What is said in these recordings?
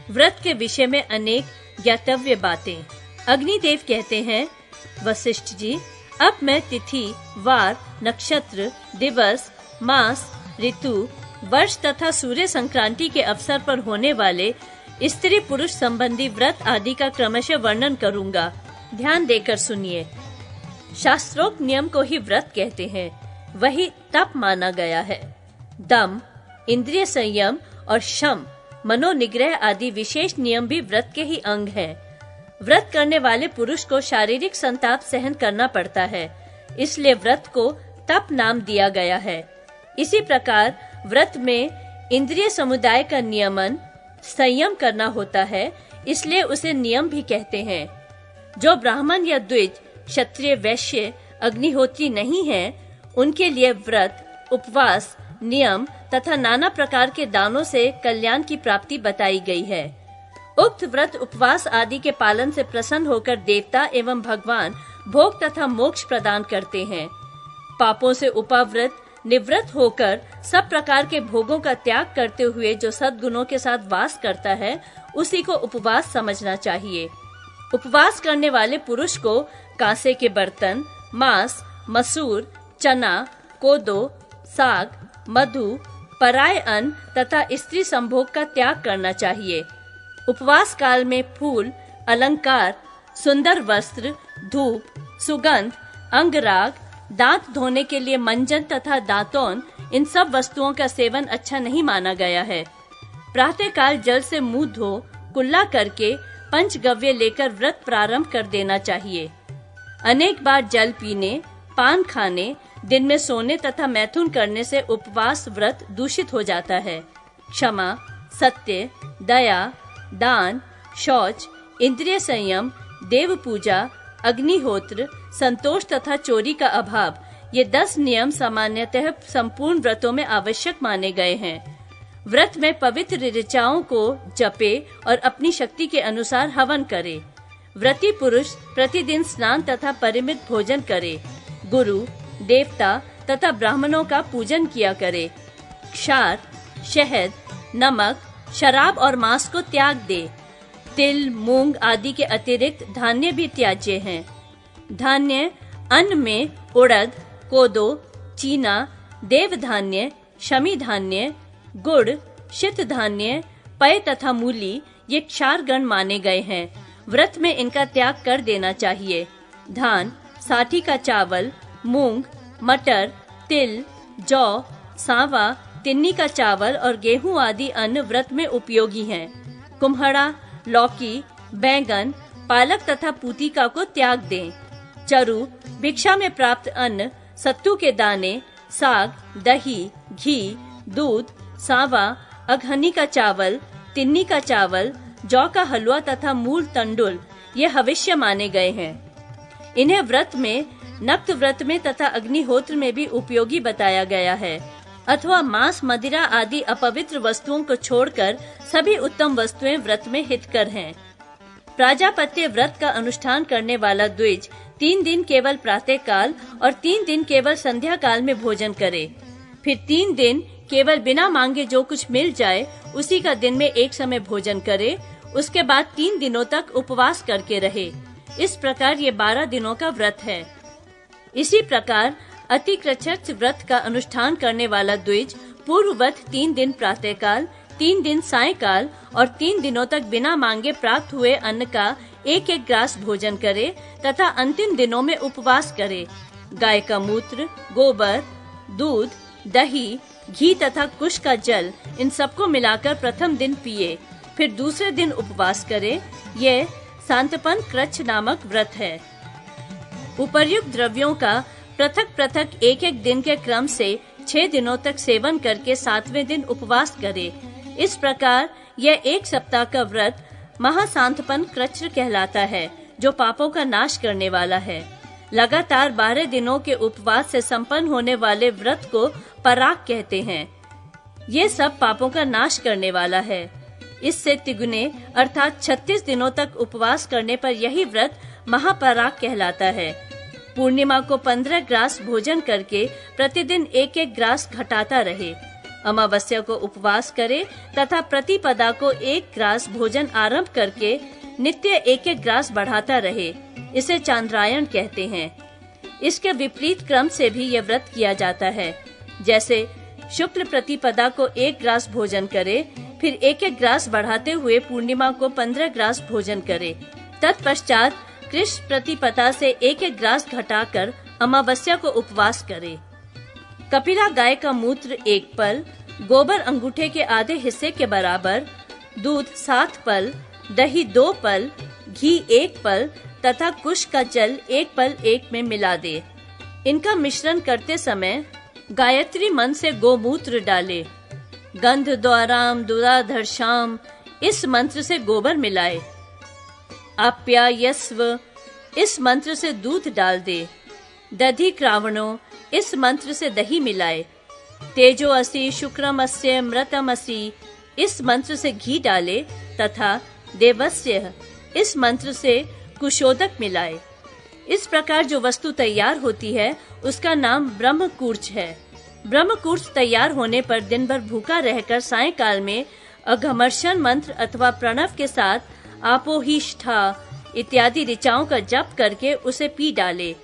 व्रत के विषय में अनेक ज्ञातव्य बातें। अग्निदेव कहते हैं, वशिष्ठ जी, अब मैं तिथि, वार, नक्षत्र, दिवस, मास, ऋतु, वर्ष तथा सूर्य संक्रांति के अवसर पर होने वाले स्त्री पुरुष संबंधी व्रत आदि का क्रमशः वर्णन करूंगा। ध्यान देकर सुनिए। शास्त्रोक्त नियम को ही व्रत कहते हैं, वही तप माना गया है। दम, इंद्रिय संयम और शम, मनोनिग्रह आदि विशेष नियम भी व्रत के ही अंग हैं। व्रत करने वाले पुरुष को शारीरिक संताप सहन करना पड़ता है, इसलिए व्रत को तप नाम दिया गया है। इसी प्रकार व्रत में इंद्रिय समुदाय का नियमन, संयम करना होता है, इसलिए उसे नियम भी कहते हैं। जो ब्राह्मण या द्विज, क्षत्रिय, वैश्य, अग्निहोत्री नहीं है, उनके लिए व्रत, उपवास, नियम तथा नाना प्रकार के दानों से कल्याण की प्राप्ति बताई गई है। उक्त व्रत उपवास आदि के पालन से प्रसन्न होकर देवता एवं भगवान भोग तथा मोक्ष प्रदान करते हैं। पापों से उपव्रत निवृत्त होकर सब प्रकार के भोगों का त्याग करते हुए जो सद्गुणों के साथ वास करता है, उसी को उपवास समझना चाहिए। उपवास करने वाले पुरुष को कांसे के बर्तन, मांस, मसूर, चना, कोदो, साग, मधु, पराय अन्न तथा स्त्री संभोग का त्याग करना चाहिए। उपवास काल में फूल, अलंकार, सुंदर वस्त्र, धूप, सुगंध, अंगराग, दांत धोने के लिए मंजन तथा दातौन, इन सब वस्तुओं का सेवन अच्छा नहीं माना गया है। प्रातः काल जल से मुंह धो कुल्ला करके पंचगव्य लेकर व्रत प्रारंभ कर देना चाहिए। अनेक बार जल पीने, पान खाने, दिन में सोने तथा मैथुन करने से उपवास व्रत दूषित हो जाता है। क्षमा, सत्य, दया, दान, शौच, इंद्रिय संयम, देव पूजा, अग्निहोत्र, संतोष तथा चोरी का अभाव, ये 10 नियम सामान्यतः संपूर्ण व्रतों में आवश्यक माने गए हैं। व्रत में पवित्र ऋचाओं को जपे और अपनी शक्ति के अनुसार हवन करे। व्रती पुरुष प्रतिदिन स्नान तथा परिमित भोजन करे। गुरु, देवता तथा ब्राह्मणों का पूजन किया करे। क्षार, शहद, नमक, शराब और मांस को त्याग दे। तिल, मूंग आदि के अतिरिक्त धान्य भी त्याज्य हैं। धान्य अन्न में उड़द, कोदो, चीना, देव धान्य, शमी धान्य, गुड़, शित धान्य, पय तथा मूली, ये क्षार गण माने गए हैं। व्रत में इनका त्याग कर देना चाहिए। धान, साठी का चावल, मूंग, मटर, तिल, जौ, सांवा, तिन्नी का चावल और गेहूं आदि अन्न व्रत में उपयोगी हैं। कुम्हड़ा, लौकी, बैंगन, पालक तथा पूतिका को त्याग दें। चरु, भिक्षा में प्राप्त अन्न, सत्तू के दाने, साग, दही, घी, दूध, सांवा, अघनी का चावल, तिन्नी का चावल, जौ का हलवा तथा मूल तंडुल, ये हविष्य माने गए हैं। इन्हें व्रत में, नक्त व्रत में तथा अग्निहोत्र में भी उपयोगी बताया गया है। अथवा मांस, मदिरा आदि अपवित्र वस्तुओं को छोड़कर सभी उत्तम वस्तुएं व्रत में हितकर हैं। प्राजापत्य व्रत का अनुष्ठान करने वाला द्विज 3 दिन केवल प्रातः काल और 3 दिन केवल संध्या काल में भोजन करे। फिर 3 दिन केवल बिना मांगे जो कुछ मिल जाए उसी का दिन में एक समय भोजन करे। उसके बाद 3 दिनों तक उपवास करके रहे। इस प्रकार ये 12 दिनों का व्रत है। इसी प्रकार अतिक्रच्छ्र व्रत का अनुष्ठान करने वाला द्विज पूर्ववत 3 दिन प्रातः काल, 3 दिन सायंकाल और 3 दिनों तक बिना मांगे प्राप्त हुए अन्न का एक एक ग्रास भोजन करे तथा अंतिम दिनों में उपवास करे। गाय का मूत्र, गोबर, दूध, दही, घी तथा कुश का जल, इन सबको मिलाकर प्रथम दिन पिए। फिर दूसरे दिन उपवास करे। यह सांतपन क्रच्छ नामक व्रत है। उपर्युक्त द्रव्यों का पृथक पृथक एक एक दिन के क्रम से 6 दिनों तक सेवन करके 7वें दिन उपवास करे। इस प्रकार यह 1 सप्ताह का व्रत महासांतपन क्रच्छ कहलाता है, जो पापों का नाश करने वाला है। लगातार 12 दिनों के उपवास से संपन्न होने वाले व्रत को पराग कहते हैं। ये सब पापों का नाश करने वाला है। इससे तिगुने अर्थात 36 दिनों तक उपवास करने पर यही व्रत महापराग कहलाता है। पूर्णिमा को 15 ग्रास भोजन करके प्रतिदिन एक एक ग्रास घटाता रहे। अमावस्या को उपवास करे तथा प्रतिपदा को 1 ग्रास भोजन आरंभ करके नित्य 1-1 ग्रास बढ़ाता रहे। इसे चांद्रायण कहते हैं। इसके विपरीत क्रम से भी यह व्रत किया जाता है। जैसे शुक्ल प्रतिपदा को 1 ग्रास भोजन करे, फिर 1-1 ग्रास बढ़ाते हुए पूर्णिमा को 15 ग्रास भोजन करे। तत्पश्चात कृष्ण प्रतिपदा से 1-1 ग्रास घटाकर अमावस्या को उपवास करे। कपिला गाय का मूत्र 1 पल, गोबर अंगूठे के आधे हिस्से के बराबर, दूध 7 पल, दही 2 पल, घी 1 पल तथा कुश का जल 1 पल 1 में मिला दे। इनका मिश्रण करते समय गायत्री मंत्र से गोमूत्र डाले। गंध द्वाराम दुराधर शाम इस मंत्र से गोबर मिलाए। आप्यायस्व इस मंत्र से दूध डाल दे। दधि क्रावणो इस मंत्र से दही मिलाए। तेजो असि शुक्रमस्य मृतमसि इस मंत्र से घी डाले तथा देवस्य इस मंत्र से कुशोदक मिलाए। इस प्रकार जो वस्तु तैयार होती है उसका नाम ब्रह्मकूर्च है। ब्रह्मकूर्च तैयार होने पर दिन भर भूखा रहकर सायंकाल में अघमर्षण मंत्र अथवा प्रणव के साथ आपोहिष्ठा इत्यादि ऋचाओं का जप करके उसे पी डाले।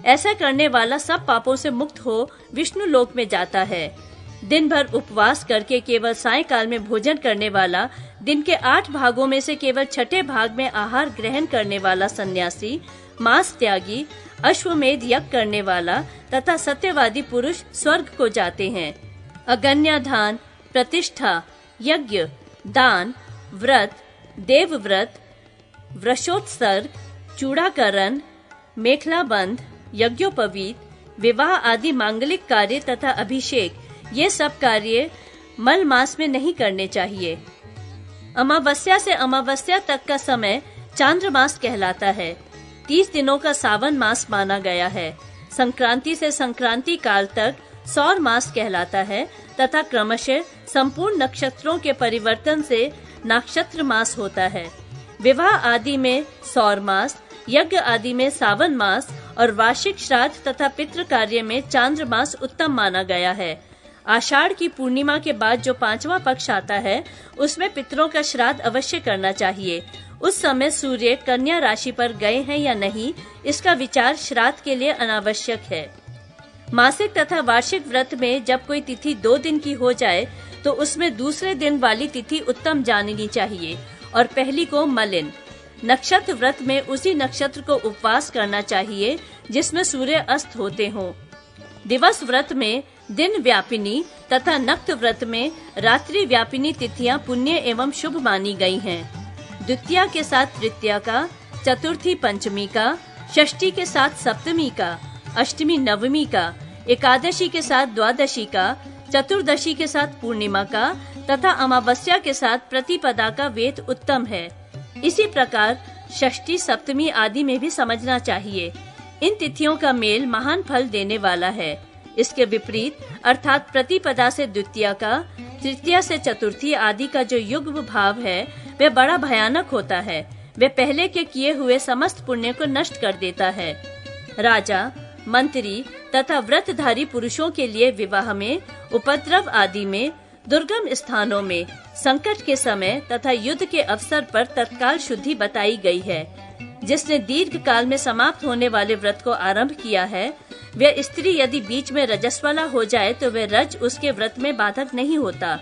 ऐसा करने वाला सब पापों से मुक्त हो विष्णु लोक में जाता है। दिन भर उपवास करके केवल सायंकाल में भोजन करने वाला, दिन के 8 भागों में से केवल 6ठे भाग में आहार ग्रहण करने वाला सन्यासी, मांस त्यागी, अश्वमेध यज्ञ करने वाला तथा सत्यवादी पुरुष स्वर्ग को जाते हैं। अगन्याधान, प्रतिष्ठा, यज्ञ, दान, व्रत, देवव्रत, वृषोत्सर्ग, चूड़ाकरण, मेखला बंध, यज्ञोपवीत, विवाह आदि मांगलिक कार्य तथा अभिषेक, ये सब कार्य मल मास में नहीं करने चाहिए। अमावस्या से अमावस्या तक का समय चांद्रमास कहलाता है। 30 दिनों का सावन मास माना गया है। संक्रांति से संक्रांति काल तक सौर मास कहलाता है तथा क्रमशः संपूर्ण नक्षत्रों के परिवर्तन से नक्षत्र मास होता है। विवाह आदि में सौर मास, यज्ञ आदि में सावन मास और वार्षिक श्राद्ध तथा पितृ कार्य में चांद्र मास उत्तम माना गया है। आषाढ़ की पूर्णिमा के बाद जो 5वां पक्ष आता है उसमें पितरों का श्राद्ध अवश्य करना चाहिए। उस समय सूर्य कन्या राशि पर गए हैं या नहीं, इसका विचार श्राद्ध के लिए अनावश्यक है। मासिक तथा वार्षिक व्रत में जब कोई तिथि 2 दिन की हो जाए तो उसमें दूसरे दिन वाली तिथि उत्तम जाननी चाहिए और पहली को मलिन। नक्षत्र व्रत में उसी नक्षत्र को उपवास करना चाहिए जिसमें सूर्य अस्त होते हों। दिवस व्रत में दिन व्यापिनी तथा नक्त व्रत में रात्रि व्यापिनी तिथियां पुण्य एवं शुभ मानी गई हैं। द्वितीया के साथ तृतीया का, चतुर्थी पंचमी का, षष्ठी के साथ सप्तमी का, अष्टमी नवमी का, एकादशी के साथ द्वादशी का, चतुर्दशी के साथ पूर्णिमा का तथा अमावस्या के साथ प्रतिपदा का वेद उत्तम है। इसी प्रकार षष्ठी, सप्तमी आदि में भी समझना चाहिए। इन तिथियों का मेल महान फल देने वाला है। इसके विपरीत अर्थात प्रतिपदा से द्वितीया का, तृतीया से चतुर्थी आदि का जो युग्म भाव है वह बड़ा भयानक होता है। वह पहले के किए हुए समस्त पुण्य को नष्ट कर देता है। राजा, मंत्री तथा व्रतधारी पुरुषों के लिए विवाह में, उपद्रव आदि में, दुर्गम स्थानों में, संकट के समय तथा युद्ध के अवसर पर तत्काल शुद्धि बताई गई है। जिसने दीर्घ काल में समाप्त होने वाले व्रत को आरंभ किया है, वह स्त्री यदि बीच में रजस्वला हो जाए तो वह रज उसके व्रत में बाधक नहीं होता।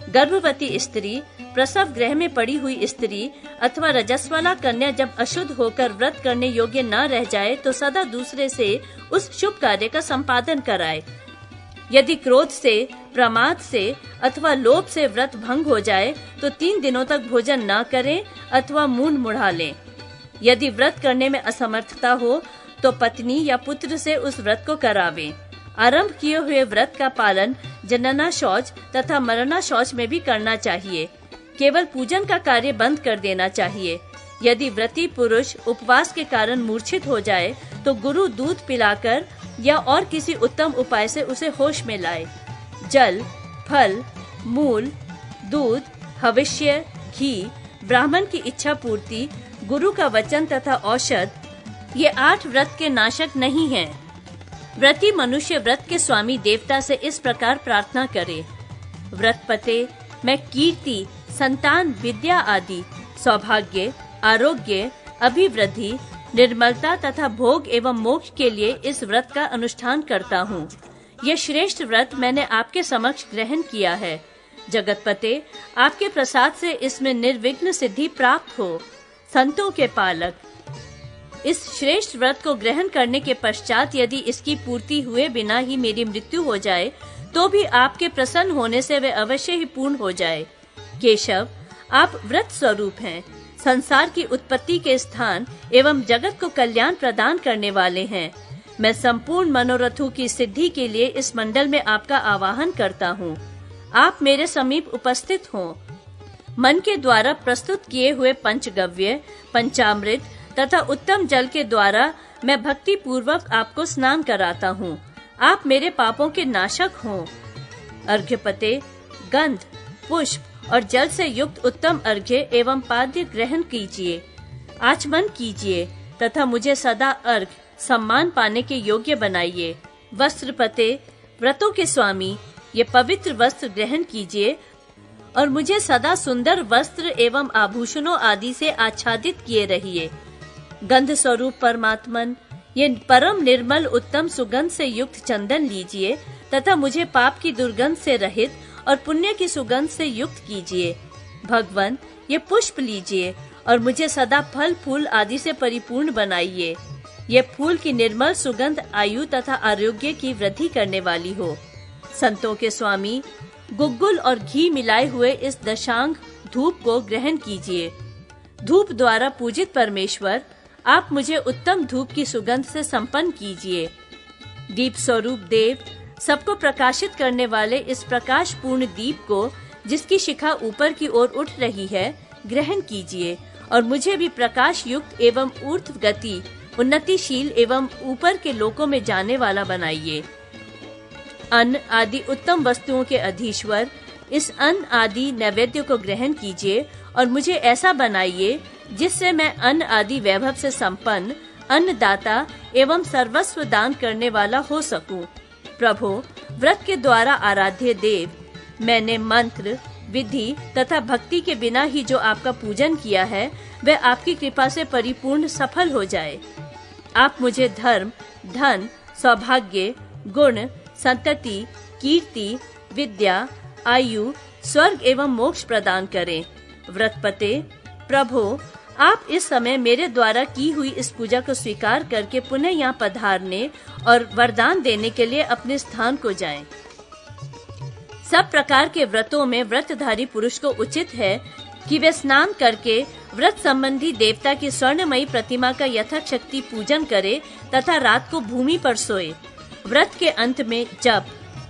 गर्भवती स्त्री, प्रसव गृह में पड़ी हुई स्त्री अथवा रजस्वला कन्या जब अशुद्ध होकर व्रत करने योग्य न रह जाए तो सदा दूसरे से उस शुभ कार्य का संपादन कराए। यदि क्रोध से, प्रमाद से अथवा लोभ से व्रत भंग हो जाए तो 3 दिनों तक भोजन न करें अथवा मूंड मुड़ा लें। यदि व्रत करने में असमर्थता हो तो पत्नी या पुत्र से उस व्रत को करावें। आरंभ किए हुए व्रत का पालन जनना शौच तथा मरना शौच में भी करना चाहिए। केवल पूजन का कार्य बंद कर देना चाहिए। यदि व्रती पुरुष उपवास के कारण मूर्छित हो जाए तो गुरु दूध पिलाकर या और किसी उत्तम उपाय से उसे होश में लाए। जल, फल, मूल, दूध, हविष्य, घी, ब्राह्मण की इच्छा पूर्ति, गुरु का वचन तथा औषध, ये 8 व्रत के नाशक नहीं हैं। व्रती मनुष्य व्रत के स्वामी देवता से इस प्रकार प्रार्थना करे। व्रत पते मैं कीर्ति, संतान, विद्या आदि, सौभाग्य, आरोग्य, अभिवृद्धि, निर्मलता तथा भोग एवं मोक्ष के लिए इस व्रत का अनुष्ठान करता हूँ। यह श्रेष्ठ व्रत मैंने आपके समक्ष ग्रहण किया है। जगतपते, आपके प्रसाद से इसमें निर्विघ्न सिद्धि प्राप्त हो। संतों के पालक, इस श्रेष्ठ व्रत को ग्रहण करने के पश्चात यदि इसकी पूर्ति हुए बिना ही मेरी मृत्यु हो जाए तो भी आपके प्रसन्न होने से वे अवश्य ही पूर्ण हो जाए। केशव, आप व्रत स्वरूप हैं, संसार की उत्पत्ति के स्थान एवं जगत को कल्याण प्रदान करने वाले हैं। मैं संपूर्ण मनोरथों की सिद्धि के लिए इस मंडल में आपका आवाहन करता हूँ। आप मेरे समीप उपस्थित हों। मन के द्वारा प्रस्तुत किए हुए पंचगव्य, पंचामृत तथा उत्तम जल के द्वारा मैं भक्ति पूर्वक आपको स्नान कराता हूँ। आप मेरे पापों के नाशक हों। अर्घ्यपते, गंध, पुष्प और जल से युक्त उत्तम अर्घ्य एवं पाद्य ग्रहण कीजिए, आचमन कीजिए तथा मुझे सदा अर्घ सम्मान पाने के योग्य बनाइए। वस्त्रपते, व्रतों के स्वामी, ये पवित्र वस्त्र ग्रहण कीजिए और मुझे सदा सुंदर वस्त्र एवं आभूषणों आदि से आच्छादित किए रहिए। गंध स्वरूप परमात्मन, ये परम निर्मल उत्तम सुगंध से युक्त चंदन लीजिए तथा मुझे पाप की दुर्गंध से रहित और पुण्य की सुगंध से युक्त कीजिए। भगवन, ये पुष्प लीजिए और मुझे सदा फल फूल आदि से परिपूर्ण बनाइए। ये फूल की निर्मल सुगंध आयु तथा आरोग्य की वृद्धि करने वाली हो। संतों के स्वामी, गुग्गुल और घी मिलाए हुए इस दशांग धूप को ग्रहण कीजिए। धूप द्वारा पूजित परमेश्वर, आप मुझे उत्तम धूप की सुगंध से संपन्न कीजिए। दीप स्वरूप देव, सबको प्रकाशित करने वाले इस प्रकाश पूर्ण दीप को, जिसकी शिखा ऊपर की ओर उठ रही है, ग्रहण कीजिए और मुझे भी प्रकाश युक्त एवं ऊर्ध्व गति, उन्नतिशील एवं ऊपर के लोकों में जाने वाला बनाइए। अन्न आदि उत्तम वस्तुओं के अधीश्वर, इस अन्न आदि नैवेद्य को ग्रहण कीजिए और मुझे ऐसा बनाइए जिससे मैं अन्न आदि वैभव से संपन्न, अन्नदाता एवं सर्वस्व दान करने वाला हो सकूं। प्रभु, व्रत के द्वारा आराध्य देव, मैंने मंत्र, विधि तथा भक्ति के बिना ही जो आपका पूजन किया है, वह आपकी कृपा से परिपूर्ण सफल हो जाए। आप मुझे धर्म, धन, सौभाग्य, गुण, संतति, कीर्ति, विद्या, आयु, स्वर्ग एवं मोक्ष प्रदान करें। व्रतपते, प्रभु, आप इस समय मेरे द्वारा की हुई इस पूजा को स्वीकार करके पुनः यहाँ पधारने और वरदान देने के लिए अपने स्थान को जाएं। सब प्रकार के व्रतों में व्रतधारी पुरुष को उचित है कि वे स्नान करके व्रत संबंधी देवता की स्वर्णमयी प्रतिमा का यथाशक्ति पूजन करे तथा रात को भूमि पर सोए। व्रत के अंत में जप,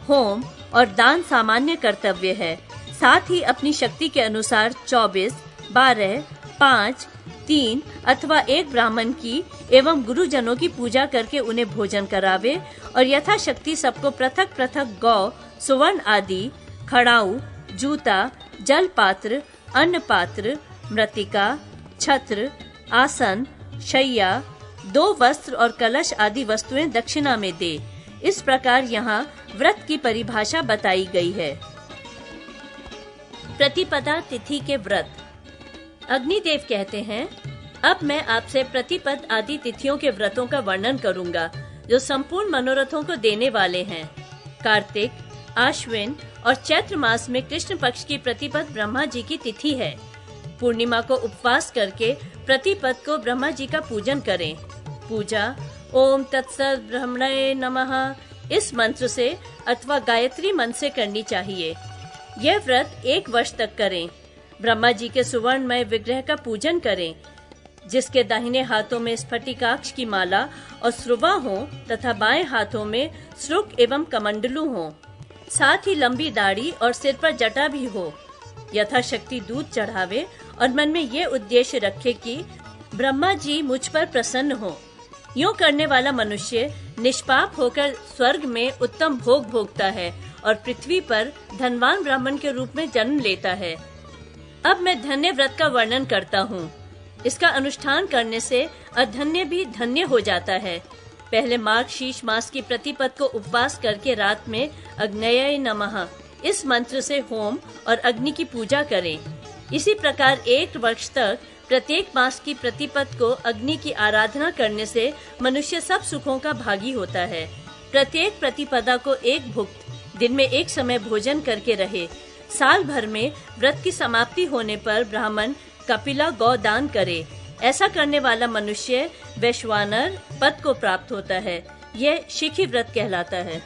होम और दान सामान्य कर्तव्य है। साथ ही अपनी शक्ति के अनुसार 24, 12, 5, 3 अथवा 1 ब्राह्मण की एवं गुरुजनों की पूजा करके उन्हें भोजन करावे और यथाशक्ति सबको पृथक पृथक गौ, सुवर्ण आदि, खड़ाऊ, जूता, जल पात्र, अन्न पात्र, मृतिका, छत्र, आसन, शैया, 2 वस्त्र और कलश आदि वस्तुएं दक्षिणा में दे। इस प्रकार यहाँ व्रत की परिभाषा बताई गई है। प्रतिपदा तिथि के व्रत। अग्निदेव कहते हैं, अब मैं आपसे प्रतिपद आदि तिथियों के व्रतों का वर्णन करूंगा जो संपूर्ण मनोरथों को देने वाले हैं। कार्तिक, आश्विन और चैत्र मास में कृष्ण पक्ष की प्रतिपद ब्रह्मा जी की तिथि है। पूर्णिमा को उपवास करके प्रतिपद को ब्रह्मा जी का पूजन करें। पूजा ओम तत्सत ब्रह्मणे नमः इस मंत्र से अथवा गायत्री मंत्र से करनी चाहिए। यह व्रत 1 वर्ष तक करें। ब्रह्मा जी के सुवर्णमय विग्रह का पूजन करें, जिसके दाहिने हाथों में स्फटिकाक्ष की माला और श्रुवा हो तथा बाएं हाथों में श्रुक एवं कमंडलू हो। साथ ही लंबी दाढ़ी और सिर पर जटा भी हो। यथाशक्ति दूध चढ़ावे और मन में ये उद्देश्य रखे कि ब्रह्मा जी मुझ पर प्रसन्न हो। यूं करने वाला मनुष्य निष्पाप होकर स्वर्ग में उत्तम भोग भोगता है और पृथ्वी पर धनवान ब्राह्मण के रूप में जन्म लेता है। अब मैं धन्य व्रत का वर्णन करता हूँ। इसका अनुष्ठान करने से अधन्य भी धन्य हो जाता है। पहले मार्गशीर्ष मास की प्रतिपद को उपवास करके रात में अग्नये नमः इस मंत्र से होम और अग्नि की पूजा करें। इसी प्रकार 1 वर्ष तक प्रत्येक मास की प्रतिपद को अग्नि की आराधना करने से मनुष्य सब सुखों का भागी होता है। प्रत्येक प्रतिपदा को एक भुक्त दिन में एक समय भोजन करके रहे। साल भर में व्रत की समाप्ति होने पर ब्राह्मण कपिला गौ दान करे। ऐसा करने वाला मनुष्य वैश्वानर पद को प्राप्त होता है। यह शिखी व्रत कहलाता है।